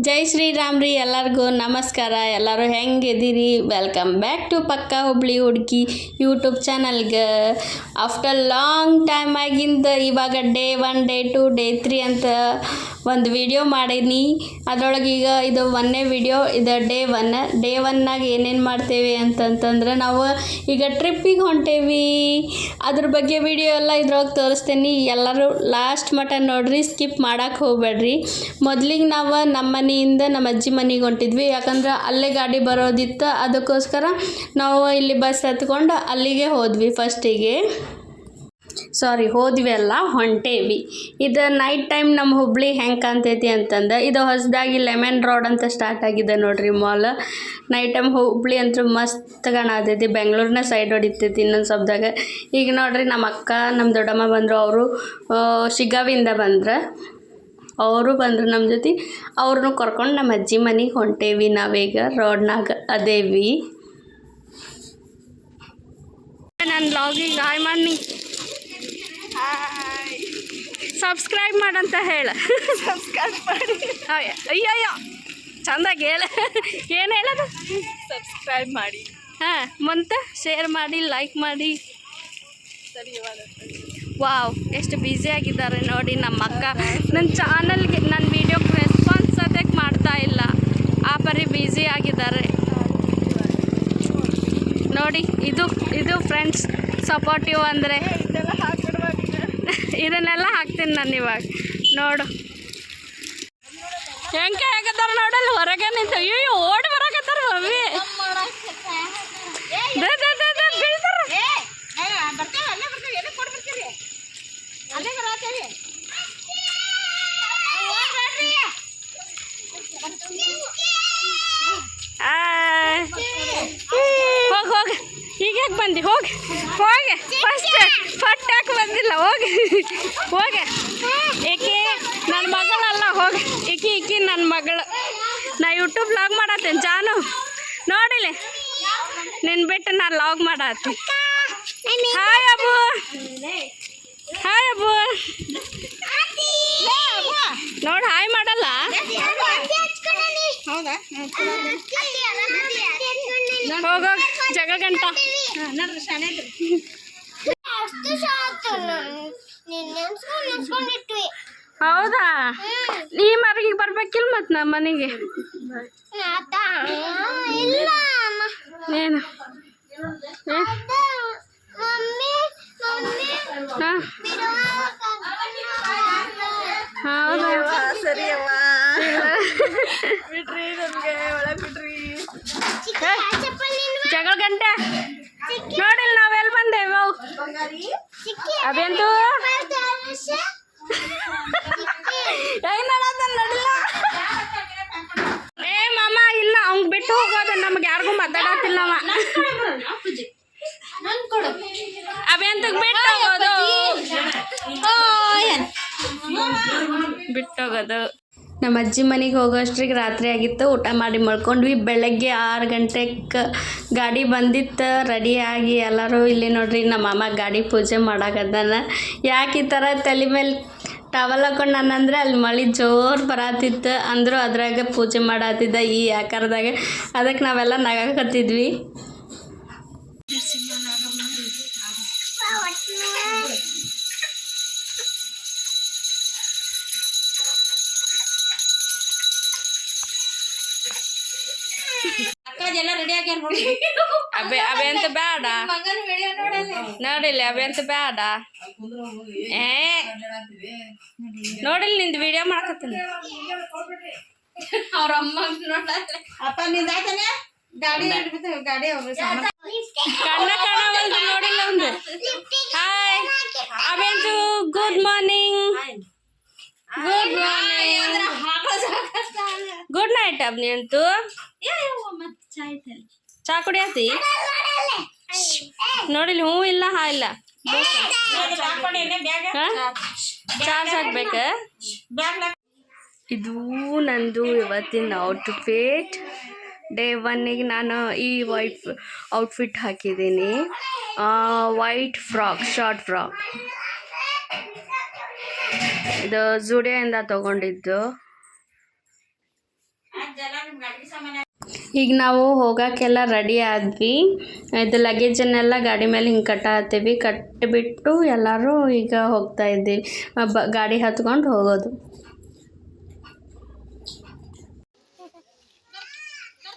ಜೈ ಶ್ರೀರಾಮ್ ರೀ ಎಲ್ಲರಿಗೂ ನಮಸ್ಕಾರ. ಎಲ್ಲರೂ ಹೆಂಗಿದ್ದೀರಿ? ವೆಲ್ಕಮ್ ಬ್ಯಾಕ್ ಟು ಪಕ್ಕಾ ಹುಬ್ಳಿ ಹುಡುಗಿ ಯೂಟ್ಯೂಬ್ ಚಾನಲ್ಗೆ. ಆಫ್ಟರ್ ಲಾಂಗ್ ಟೈಮ್ ಆಗಿಂದ ಇವಾಗ ಡೇ 1 ಡೇ 2 ಡೇ 3 ಅಂತ ಒಂದು ವಿಡಿಯೋ ಮಾಡೀನಿ. ಅದರೊಳಗೆ ಈಗ ಇದು 1ನೇ ವಿಡಿಯೋ. ಇದು ಡೇ 1ನಾಗ ಏನೇನು ಮಾಡ್ತೇವೆ ಅಂತಂತಂದ್ರೆ ನಾವು ಈಗ ಟ್ರಿಪ್ಪಿಗೆ ಹೊಂಟೇವಿ. ಅದ್ರ ಬಗ್ಗೆ ವಿಡಿಯೋ ಎಲ್ಲ ಇದ್ರೊಳಗೆ ತೋರಿಸ್ತೇನೆ. ಎಲ್ಲರೂ ಲಾಸ್ಟ್ ಮಟ್ಟ ನೋಡ್ರಿ, ಸ್ಕಿಪ್ ಮಾಡಕ್ಕೆ ಹೋಗ್ಬೇಡ್ರಿ. ಮೊದಲಿಗೆ ನಾವು ನಮ್ಮ ಮನೆಯಿಂದ ನಮ್ಮ ಅಜ್ಜಿ ಮನೆಗೆ ಹೊಂಟಿದ್ವಿ. ಯಾಕಂದ್ರೆ ಅಲ್ಲೇ ಗಾಡಿ ಬರೋದಿತ್ತು, ಅದಕ್ಕೋಸ್ಕರ ನಾವು ಇಲ್ಲಿ ಬಸ್ ಹತ್ಕೊಂಡು ಅಲ್ಲಿಗೆ ಹೋದ್ವಿ. ಹೋದ್ವಿ ಅಲ್ಲ, ಹೊಂಟೇವಿ. ಇದು ನೈಟ್ ಟೈಮ್ ನಮ್ಮ ಹುಬ್ಳಿ ಹೆಂಗೆ ಕಾಣ್ತೈತಿ ಅಂತಂದು, ಇದು ಹೊಸದಾಗಿ ಲೆಮನ್ ರೋಡ್ ಅಂತ ಸ್ಟಾರ್ಟ್ ಆಗಿದೆ ನೋಡ್ರಿ ಮಾಲ್. ನೈಟ್ ಟೈಮ್ ಹುಬ್ಳಿ ಅಂತೂ ಮಸ್ತ್ ಕಾಣತೈತಿ. ಬೆಂಗಳೂರಿನ ಸೈಡ್ ಹೊಡಿತೈತಿ ಇನ್ನೊಂದು ಸ್ವಲ್ಪದಾಗ. ಈಗ ನೋಡ್ರಿ ನಮ್ಮ ಅಕ್ಕ ನಮ್ಮ ದೊಡ್ಡಮ್ಮ ಬಂದರು. ಅವರು ಶಿಗ್ಗಾವಿಂದ ಅವರು ಬಂದರು ನಮ್ಮ ಜೊತೆ. ಅವ್ರನ್ನೂ ಕರ್ಕೊಂಡು ನಮ್ಮ ಅಜ್ಜಿ ಮನೆಗೆ ಹೊಂಟೇವಿ. ನಾವೀಗ ರೋಡ್ನಾಗ ಅದೇವಿ. ನನ್ನ ಲಾಗಿಗೆ ಹಾಯ್ ಮಾಡಿ, ಸಬ್ಸ್ಕ್ರೈಬ್ ಮಾಡಂತ ಹೇಳ. ಸಬ್ಸ್ಕ್ರೈಬ್ ಮಾಡಿ. ಅಯ್ಯಯ್ಯೋ ಚಂದಾಗಿ ಹೇಳ. ಏನು ಹೇಳೋದು? ಸಬ್ಸ್ಕ್ರೈಬ್ ಮಾಡಿ. ಹಾಂ, ಮತ್ತೆ ಶೇರ್ ಮಾಡಿ, ಲೈಕ್ ಮಾಡಿ. ಸರಿ, ವಾವ್, ಎಷ್ಟು ಬ್ಯುಸಿ ಆಗಿದ್ದಾರೆ ನೋಡಿ ನಮ್ಮ ಅಕ್ಕ. ನನ್ನ ಚಾನಲ್ಗೆ, ನನ್ನ ವೀಡಿಯೋಗೆ ರೆಸ್ಪಾನ್ಸ್ ಅದಕ್ಕೆ ಮಾಡ್ತಾ ಇಲ್ಲ. ಆ ಪರಿ ಬ್ಯುಸಿ ಆಗಿದ್ದಾರೆ ನೋಡಿ. ಇದು ಫ್ರೆಂಡ್ಸ್ ಸಪೋರ್ಟಿವ್ ಅಂದರೆ ಇದನ್ನೆಲ್ಲ ಹಾಕ್ತೀನಿ ನಾನು ಇವಾಗ. ನೋಡು ಹೆಂಗೆ ಹೇಗತ್ತಾರ ನೋಡಲ್ಲ, ಹೊರಗೆ ನಿಂತ. ಅಯ್ಯೋ ಓಡಿ ಬರಕತ್ತಾರ ಮಮ್ಮಿ. ಹೋಗಿ ಈಗ ಯಾಕೆ ಬಂದು? ಹೋಗಿ ಫಸ್ಟ್ ಯಾಕೆ ಬಂದಿಲ್ಲ? ಹೋಗಿ ಈಕಿ ನನ್ನ ಮಗಳಲ್ಲ. ಹೋಗಿ ಈಕಿ ನನ್ನ ಮಗಳು. ನಾ ಯೂಟ್ಯೂಬ್ ಲಾಗ್ ಮಾಡತ್ತೇನೆ ಜಾನು. ನೋಡಿಲಿ, ನಿನ್ನ ಬಿಟ್ಟು ನಾನು ಲಾಗ್ ಮಾಡತ್ತೀನಿ. ಹಾಯ್ ಅಬ್ಬು. ನೋಡಿ, ಹಾಯ್ ಮಾಡಲ್ಲ. ಹೋಗ ಜಗಳ ಗಂಟ. ಹೌದಾ? ಈ ಮರಿಗೆ ಬರ್ಬೇಕಿಲ್ಲ ಮತ್ತು ನಮ್ಮ ಮನೆಗೆ. ಏನು? ಹೌದಾ? ಸರಿ ಅಮ್ಮ, ಬಿಡ್ರಿ ನನಗೆ, ಒಳಗೆ ಬಿಡ್ರಿ. ಜಗಳ ಗಂಟೆ ನೋಡಿಲ್ಲ, ನಾವೆಲ್ಲಿ ಬಂದೇವು? ಅದೇಂತು ನೋಡಿಲ್ಲ. ಏ ಮಾಮ, ಇಲ್ಲ, ಅವ್ನ್ ಬಿಟ್ಟು ಹೋಗೋದು. ನಮ್ಗೆ ಯಾರಿಗೂ ಮಾತಾಡತ್ತಿಲ್ಲ ಅವ. ಅವೆಂತಕ್ಕೆ ಬಿಟ್ಟೋಗೋದು. ನಮ್ಮ ಅಜ್ಜಿ ಮನೆಗೆ ಹೋಗೋಷ್ಟ್ರಿಗೆ ರಾತ್ರಿ ಆಗಿತ್ತು. ಊಟ ಮಾಡಿ ಮಲ್ಕೊಂಡ್ವಿ. ಬೆಳಗ್ಗೆ 6 ಗಂಟೆಗೆ ಗಾಡಿ ಬಂದಿತ್ತು. ರೆಡಿಯಾಗಿ ಎಲ್ಲರೂ ಇಲ್ಲಿ ನೋಡ್ರಿ ನಮ್ಮ ಮಾಮ ಗಾಡಿ ಪೂಜೆ ಮಾಡಾಕದ್ದಾನ. ಯಾಕೆ ಈ ಥರ ತಲೆ ಮೇಲೆ ಟವಲ್ ಹಾಕೊಂಡು ನಾನಂದ್ರೆ ಅಲ್ಲಿ ಮಳೆ ಜೋರು ಬರತ್ತಿತ್ತು. ಅಂದರೂ ಅದ್ರಾಗ ಪೂಜೆ ಮಾಡತ್ತಿದ್ದ ಈ ಆಕಾರದಾಗ. ಅದಕ್ಕೆ ನಾವೆಲ್ಲ ನಗಾಕತ್ತಿದ್ವಿ. ಅವೆ ಅಂತ ಬೇಡ ನೋಡಿಲ್ಲ, ಅವೆ ಅಂತ ಬೇಡ. ನೋಡಿಲ್ಲ, ನಿಂದು ವಿಡಿಯೋ ಮಾಡಕತ್ತೀನಿ. ಅವ್ರ ಅಮ್ಮ ಕಣ್ಣ ಕಾಣವಲ್ದು ನೋಡಿಲ್ಲ ಒಂದು. ಹಾಯ್ ಅವೆಂತು. Good morning, good night. ಅಬ್ನಿ ಅಂತೂ ಚಾ ಕುಡಿಯತಿ ನೋಡಿಲ್ಲ. ಹೂ ಇಲ್ಲ, ಹಾ ಇಲ್ಲ. ಚಾರ್ಜ್ ಹಾಕ್ಬೇಕ. ಇದು ನಂದು ಇವತ್ತಿನ ಔಟ್ಫಿಟ್. ಡೇ 1ಗೆ ನಾನು ಈ ವೈಟ್ ಔಟ್ಫಿಟ್ ಹಾಕಿದ್ದೀನಿ. White frock, short frock. ಇದು ಜುಡಿಯೋಯಿಂದ ತೊಗೊಂಡಿದ್ದು. ಈಗ ನಾವು ಹೋಗೋಕ್ಕೆಲ್ಲ ರೆಡಿ ಆದ್ವಿ. ಇದು ಲಗೇಜನ್ನೆಲ್ಲ ಗಾಡಿ ಮೇಲೆ ಹಿಂಗೆ ಕಟ್ಟಾತೀವಿ. ಕಟ್ಟಿಬಿಟ್ಟು ಎಲ್ಲರೂ ಈಗ ಹೋಗ್ತಾ ಇದ್ದೀವಿ. ಗಾಡಿ ಹತ್ಕೊಂಡು ಹೋಗೋದು.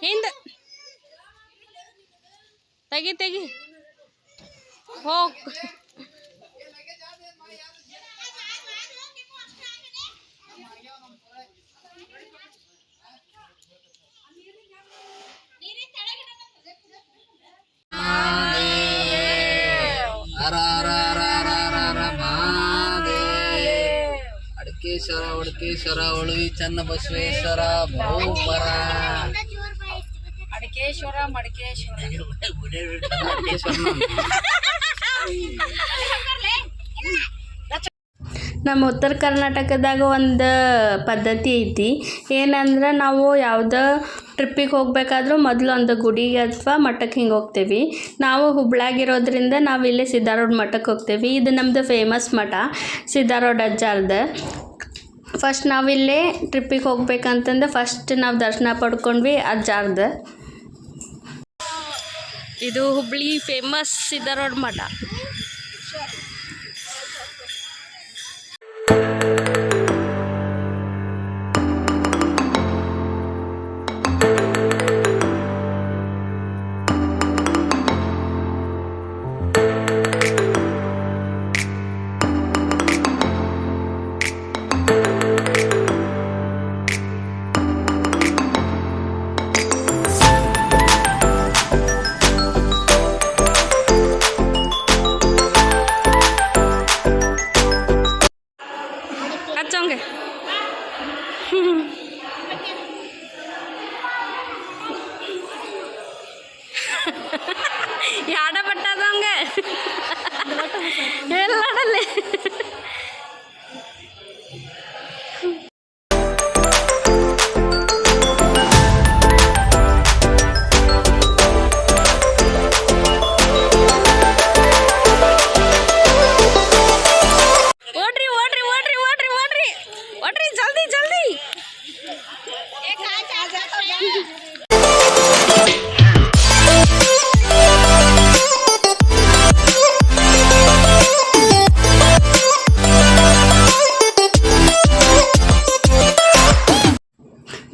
ಹಿಂದೆ ತೆಗಿ ಹೋಗ್. ಅಡಕೇಶ್ವರ ಉಳುವಿ ಚನ್ನ ಬಸವೇಶ್ವರ ಬಹುಪರ ಅಡಕೇಶ್ವರ ನಮ್ಮ ಉತ್ತರ ಕರ್ನಾಟಕದಾಗ ಒಂದು ಪದ್ಧತಿ ಐತಿ. ಏನಂದ್ರೆ ನಾವು ಯಾವುದೋ ಟ್ರಿಪ್ಪಿಗೆ ಹೋಗ್ಬೇಕಾದ್ರೂ ಮೊದಲು ಒಂದು ಗುಡಿಗೆ ಅಥವಾ ಮಠಕ್ಕೆ ಹಿಂಗೆ ಹೋಗ್ತೇವೆ. ನಾವು ಹುಬ್ಳ್ಯಾಗಿರೋದ್ರಿಂದ ನಾವು ಇಲ್ಲೇ ಸಿದ್ಧಾರೂಢ ಮಠಕ್ಕೆ ಹೋಗ್ತೇವೆ. ಇದು ನಮ್ಮದು ಫೇಮಸ್ ಮಠ ಸಿದ್ಧಾರೂಢ ಅಜ್ಜಾರ್ದು. ಫಸ್ಟ್ ನಾವಿಲ್ಲೇ ಟ್ರಿಪ್ಪಿಗೆ ಹೋಗ್ಬೇಕಂತಂದು ಫಸ್ಟ್ ನಾವು ದರ್ಶನ ಪಡ್ಕೊಂಡ್ವಿ ಅಜ್ಜಾರ್ದು. ಇದು ಹುಬ್ಳಿ ಫೇಮಸ್ ಸಿದ್ಧಾರೂಢ ಮಠ. ಹಚ್ಚೋಂಗೆ ಯಾಡ ಬಟ್ಟದಂಗೆ ಎಲ್ಲಾಡಲ್ಲಿ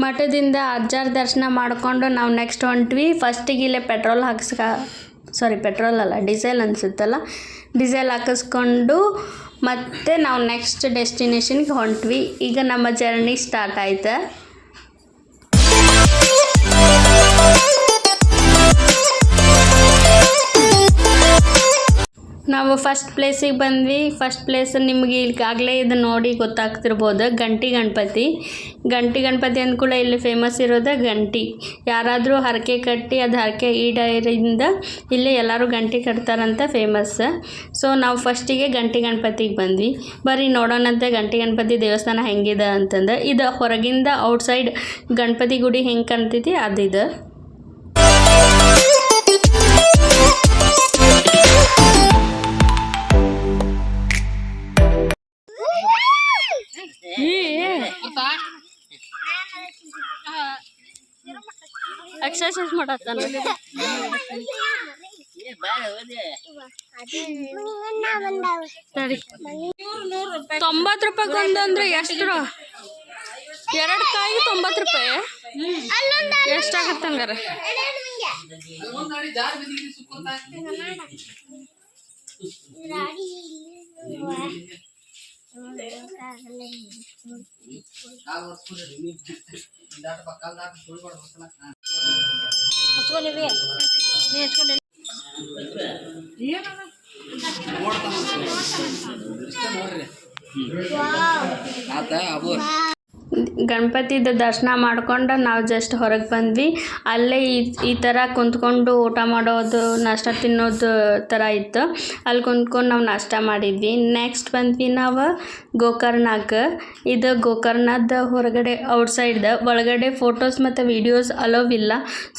ಮಠದಿಂದ ಅಜ್ಜಾರ ದರ್ಶನ ಮಾಡಿಕೊಂಡು ನಾವು ನೆಕ್ಸ್ಟ್ ಹೊಂಟ್ವಿ. ಫಸ್ಟಿಗೆ ಇಲ್ಲೇ ಪೆಟ್ರೋಲ್ ಅಲ್ಲ ಡೀಸೆಲ್ ಅನಿಸುತ್ತಲ್ಲ, ಡೀಸೆಲ್ ಹಾಕಿಸ್ಕೊಂಡು ಮತ್ತೆ ನಾವು ನೆಕ್ಸ್ಟ್ ಡೆಸ್ಟಿನೇಷನ್ಗೆ ಹೊಂಟ್ವಿ. ಈಗ ನಮ್ಮ ಜರ್ನಿ ಸ್ಟಾರ್ಟ್ ಆಯ್ತು. ನಾವು ಫಸ್ಟ್ ಪ್ಲೇಸಿಗೆ ಬಂದ್ವಿ. ಫಸ್ಟ್ ಪ್ಲೇಸ್ ನಿಮಗೆ ಈಗಾಗಲೇ ಇದು ನೋಡಿ ಗೊತ್ತಾಗ್ತಿರ್ಬೋದು, ಗಂಟಿ ಗಣಪತಿ ಅಂದ್ಕೂಡ ಇಲ್ಲಿ ಫೇಮಸ್ ಇರೋದು ಗಂಟಿ. ಯಾರಾದರೂ ಹರಕೆ ಕಟ್ಟಿ ಅದು ಹರಕೆ ಈಡೇರಿಂದ ಇಲ್ಲಿ ಎಲ್ಲರೂ ಗಂಟಿ ಕಟ್ತಾರಂತ ಫೇಮಸ್. ಸೊ ನಾವು ಫಸ್ಟಿಗೆ ಗಂಟಿ ಗಣಪತಿಗೆ ಬಂದ್ವಿ. ಬರೀ ನೋಡೋಣಂತೆ ಗಂಟಿ ಗಣಪತಿ ದೇವಸ್ಥಾನ ಹೆಂಗಿದೆ ಅಂತಂದು. ಇದು ಹೊರಗಿಂದ ಔಟ್ಸೈಡ್ ಗಣಪತಿ ಗುಡಿ ಹೆಂಗೆ ಕಾಣ್ತೈತಿ ಅದಿದು. ಎಕ್ಸರ್ಸೈಸ್ ಮಾಡತ್ತಾನ. 90 ರೂಪಾಯಿಗೆ ಒಂದಂದ್ರೆ ಎಷ್ಟು? 2 ಕಾಯಿ 90 ರೂಪಾಯಿ. ಎಷ್ಟಾಗತ್ತೆ ಹಂಗಾರೆ? ಗಣಪತಿದ ದರ್ಶನ ಮಾಡ್ಕೊಂಡು ನಾವು ಜಸ್ಟ್ ಹೊರಗೆ ಬಂದ್ವಿ. ಅಲ್ಲೇ ಈ ಥರ ಕುಂತ್ಕೊಂಡು ಊಟ ಮಾಡೋದು, ನಾಷ್ಟ ತಿನ್ನೋದು ಥರ ಇತ್ತು. ಅಲ್ಲಿ ಕುಂತ್ಕೊಂಡು ನಾವು ನಾಷ್ಟ ಮಾಡಿದ್ವಿ. ನೆಕ್ಸ್ಟ್ ಬಂದ್ವಿ ನಾವು ಗೋಕರ್ಣಕ್ಕೆ. ಇದು ಗೋಕರ್ಣದ ಹೊರಗಡೆ ಔಟ್ಸೈಡ್ದ. ಒಳಗಡೆ ಫೋಟೋಸ್ ಮತ್ತು ವೀಡಿಯೋಸ್ ಅಲೋವಿಲ್ಲ.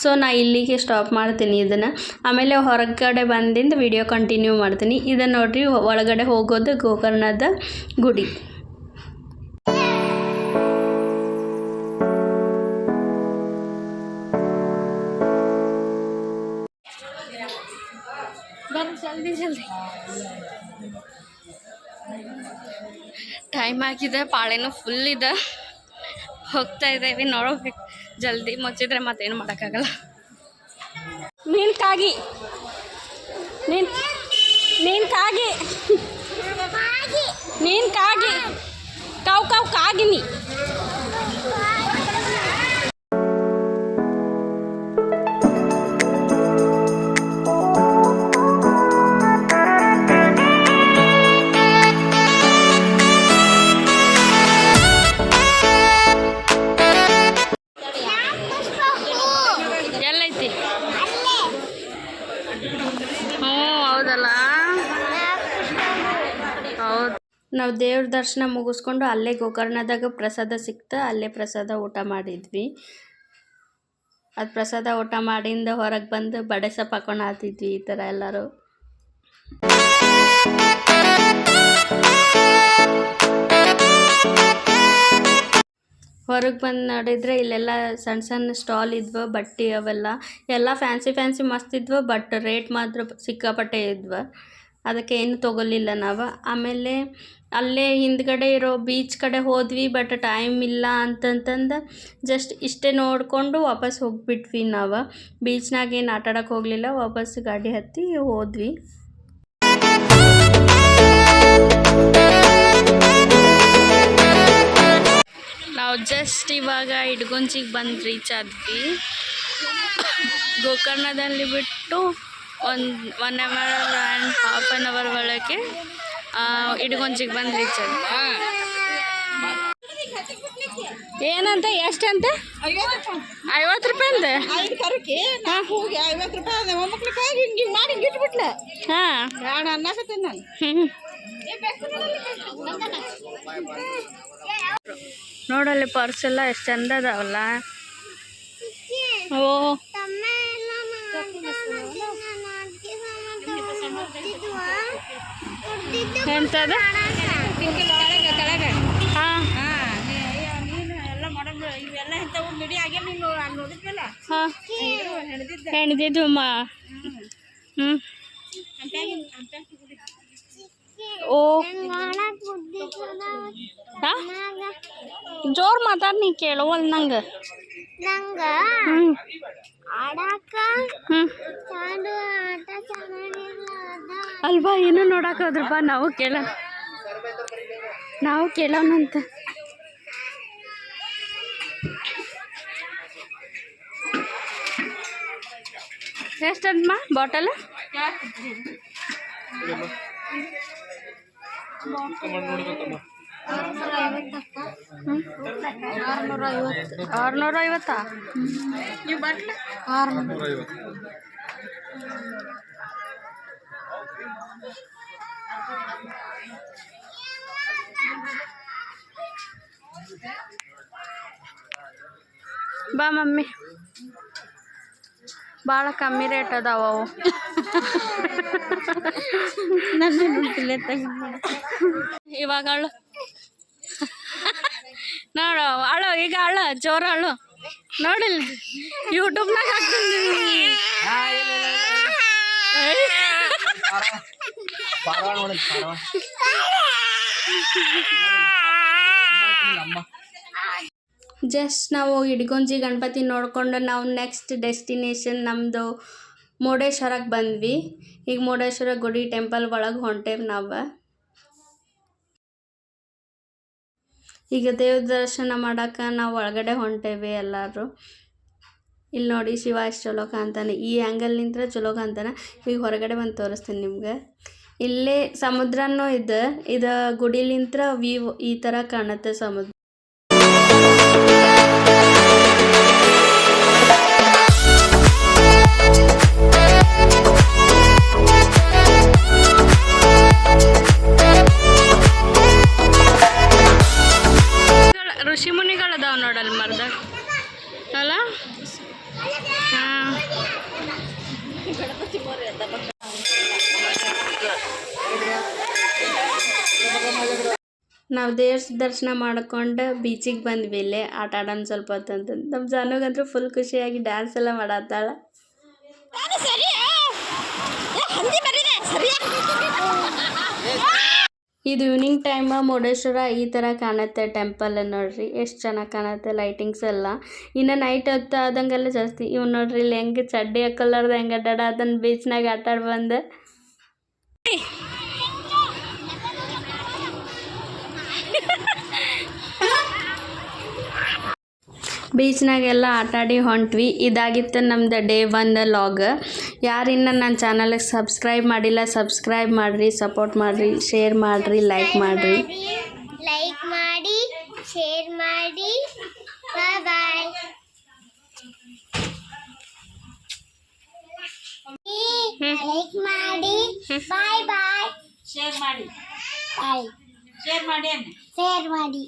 ಸೊ ನಾ ಇಲ್ಲಿಗೆ ಸ್ಟಾಪ್ ಮಾಡ್ತೀನಿ ಇದನ್ನು. ಆಮೇಲೆ ಹೊರಗಡೆ ಬಂದಿಂದ ವಿಡಿಯೋ ಕಂಟಿನ್ಯೂ ಮಾಡ್ತೀನಿ. ಇದನ್ನು ನೋಡ್ರಿ, ಒಳಗಡೆ ಹೋಗೋದು ಗೋಕರ್ಣದ ಗುಡಿ. ಜಲ್ದಿ ಟೈಮ್ ಆಗಿದೆ, ಪಾಳೆನೂ ಫುಲ್ ಇದೆ, ಹೋಗ್ತಾ ಇದ್ದೇವೆ. ನೋಡೋಬೇಕು, ಜಲ್ದಿ ಮುಚ್ಚಿದ್ರೆ ಮತ್ತೇನು ಮಾಡೋಕ್ಕಾಗಲ್ಲ. ನೀನು ಕಾಗಿ ನೀನು ಕಾಗಿ ನೀನು ಕಾಗಿ ಕಾವು ಕಾವು ಕಾಗಿನಿ. ಎಲ್ಲೈತಿ? ಹ್ಞೂ ಹೌದಲ್ಲ, ಹೌದು. ನಾವು ದೇವ್ರ ದರ್ಶನ ಮುಗಿಸ್ಕೊಂಡು ಅಲ್ಲೇ ಗೋಕರ್ಣದಾಗ ಪ್ರಸಾದ ಸಿಕ್ತು, ಅಲ್ಲೇ ಪ್ರಸಾದ ಊಟ ಮಾಡಿದ್ವಿ. ಅದು ಪ್ರಸಾದ ಊಟ ಮಾಡಿಂದ ಹೊರಗೆ ಬಂದು ಬಡೆ ಸೊಪ್ಪು ಹಾಕೊಂಡು ಹಾತಿದ್ವಿ ಈ ಥರ ಎಲ್ಲರೂ. ಹೊರಗೆ ಬಂದು ನೋಡಿದರೆ ಇಲ್ಲೆಲ್ಲ ಸಣ್ಣ ಸಣ್ಣ ಸ್ಟಾಲ್ ಇದ್ವು, ಬಟ್ಟೆ ಅವೆಲ್ಲ ಎಲ್ಲ ಫ್ಯಾನ್ಸಿ ಮಸ್ತ್ ಇದ್ವು, ಬಟ್ ರೇಟ್ ಮಾತ್ರ ಸಿಕ್ಕಾಪಟ್ಟೆ ಇದ್ವು. ಅದಕ್ಕೆ ಏನು ತೊಗೊಲಿಲ್ಲ ನಾವು. ಆಮೇಲೆ ಅಲ್ಲೇ ಹಿಂದ್ಗಡೆ ಇರೋ ಬೀಚ್ ಕಡೆ ಹೋದ್ವಿ, ಬಟ್ ಟೈಮ್ ಇಲ್ಲ ಅಂತಂತಂದು ಜಸ್ಟ್ ಇಷ್ಟೇ ನೋಡಿಕೊಂಡು ವಾಪಸ್ ಹೋಗಿಬಿಟ್ವಿ ನಾವು. ಬೀಚ್ನಾಗ ಏನು ಆಟಾಡಕ್ಕೆ ಹೋಗಲಿಲ್ಲ, ವಾಪಸ್ ಗಾಡಿ ಹತ್ತಿ ಹೋದ್ವಿ. ನಾವು ಜಸ್ಟ್ ಇವಾಗ ಇಡಗುಂಜಿಗೆ ಬಂದು ರೀಚ್ ಆದ್ವಿ. ಗೋಕರ್ಣದಲ್ಲಿ ಬಿಟ್ಟು 1 hour and half an hour ಒಳಗೆ ಇಡಗುಂಜಿಗೆ ಬಂದು ರೀಚ್ ಆದ್ವಿ. ಏನಂತ ಎಷ್ಟಂತ? 50 ರೂಪಾಯಿ ಅಂದ. ನೋಡಲ್ಲಿ ಪರ್ಸ್ ಎಲ್ಲ ಎಷ್ಟು ಚಂದ ಅದಾವಲ್ಲ. ಓ ಎಂತದ? ಹಾಂ ಹೆಣ್ದಿದ್ದು ಹ್ಞೂ ಓ ಜೋರ್ ಮಾತಾಡ್, ನೀ ಕೇಳುವಲ್ ನಂಗೆ. ಅಲ್ವಾ, ಏನೋ ನೋಡಕ್ಕೆ ಹೋದ್ರಪ್ಪ, ನಾವು ಕೇಳೋಣಂತ. ಎಷ್ಟಂತಮ್ಮ ಬಾಟಲ್? 650. ನೀವು ಬಾಟ್ಲ 650. ಬಾ ಮಮ್ಮಿ, ಭಾಳ ಕಮ್ಮಿ ರೇಟ್ ಅದಾವ ಅವು. ಇವಾಗ ಅಳು ನೋಡು, ಅಳು ಈಗ, ಅಳು ಜೋರ ಅಳು. ನೋಡಿಲ್ಲ, ಯೂಟ್ಯೂಬ್ನಾಗ ಹಾಕ್ತೀನಿ. ಜಸ್ಟ್ ನಾವು ಇಡಗುಂಜಿ ಗಣಪತಿ ನೋಡಿಕೊಂಡು ನಾವು ನೆಕ್ಸ್ಟ್ ಡೆಸ್ಟಿನೇಷನ್ ನಮ್ಮದು ಮುರುಡೇಶ್ವರಕ್ಕೆ ಬಂದ್ವಿ. ಈಗ ಮುರುಡೇಶ್ವರ ಗುಡಿ ಟೆಂಪಲ್ ಒಳಗೆ ಹೊಂಟೇವಿ ನಾವು. ಈಗ ದೇವ್ರ ದರ್ಶನ ಮಾಡೋಕೆ ನಾವು ಒಳಗಡೆ ಹೊಂಟೇವಿ ಎಲ್ಲರೂ. ಇಲ್ಲಿ ನೋಡಿ, ಶಿವ ಎಷ್ಟು ಚಲೋ ಕಾಣ್ತಾನೆ. ಈ ಆ್ಯಂಗಲ್ ನಿಂತ್ರೆ ಚಲೋ ಕಾಣ್ತಾನೆ. ಈಗ ಹೊರಗಡೆ ಬಂದು ತೋರಿಸ್ತೀನಿ ನಿಮ್ಗೆ. ಇಲ್ಲೇ ಸಮುದ್ರನೂ ಇದೆ. ಇದು ಗುಡಿಲಿಂತ್ರ ವ್ಯೂ ಈ ಥರ ಕಾಣುತ್ತೆ ಸಮುದ್ರ. ಋಷಿ ಮುನಿಗಳದಾವ ನೋಡಲ್ಲಿ ಮರದ ಅಲ್ಲ. ಹಾಂ, ನಾವು ದೇವ್ರ ದರ್ಶನ ಮಾಡ್ಕೊಂಡು ಬೀಚಿಗೆ ಬಂದ್ವಿ. ಇಲ್ಲೇ ಆಟ ಆಡೋಣ ಸ್ವಲ್ಪ ಹೊತ್ತಂತ. ನಮ್ಮ ಜಾನುಗಂತೂ ಫುಲ್ ಖುಷಿಯಾಗಿ ಡ್ಯಾನ್ಸ್ ಎಲ್ಲ ಮಾಡತ್ತಾಳ. ಇದು ಈವ್ನಿಂಗ್ ಟೈಮ್ ಮುರುಡೇಶ್ವರ ಈ ಥರ ಕಾಣುತ್ತೆ ಟೆಂಪಲ್ ನೋಡ್ರಿ ಎಷ್ಟು ಚೆನ್ನಾಗಿ ಕಾಣುತ್ತೆ ಲೈಟಿಂಗ್ಸ್ ಎಲ್ಲ ಇನ್ನು ನೈಟ್ ಹೊತ್ತು ಆದಂಗೆಲ್ಲ ಜಾಸ್ತಿ ಇವ್ ನೋಡ್ರಿ ಇಲ್ಲಿ ಹೆಂಗೆ ಚಡ್ಡಿ ಹಾಕಲಾರ್ದ ಹೆಂಗೆ ಅಡ್ಡಾಡ ಅದನ್ನ ಬೀಚ್ನಾಗ ಆಟಾಡ ಬಂದು ಬೀಚ್ನಾಗೆಲ್ಲ ಆಟಾಡಿ ಹೊಂಟ್ವಿ ಇದಾಗಿತ್ತು ನಮ್ದು ಡೇ 1 ಲಾಗ್ ಯಾರಿನ್ನ ನನ್ನ ಚಾನಲ್ಗೆ ಸಬ್ಸ್ಕ್ರೈಬ್ ಮಾಡಿಲ್ಲ ಸಬ್ಸ್ಕ್ರೈಬ್ ಮಾಡಿರಿ ಸಪೋರ್ಟ್ ಮಾಡಿರಿ ಶೇರ್ ಮಾಡಿರಿ ಲೈಕ್ ಮಾಡಿರಿ ಶೇರ್ ಮಾಡಿ ಬಾಯ್ ಲೈಕ್ ಮಾಡಿ ಬಾಯ್ ಬಾಯ್ ಶೇರ್ ಮಾಡಿ ಶೇರ್ ಮಾಡಿ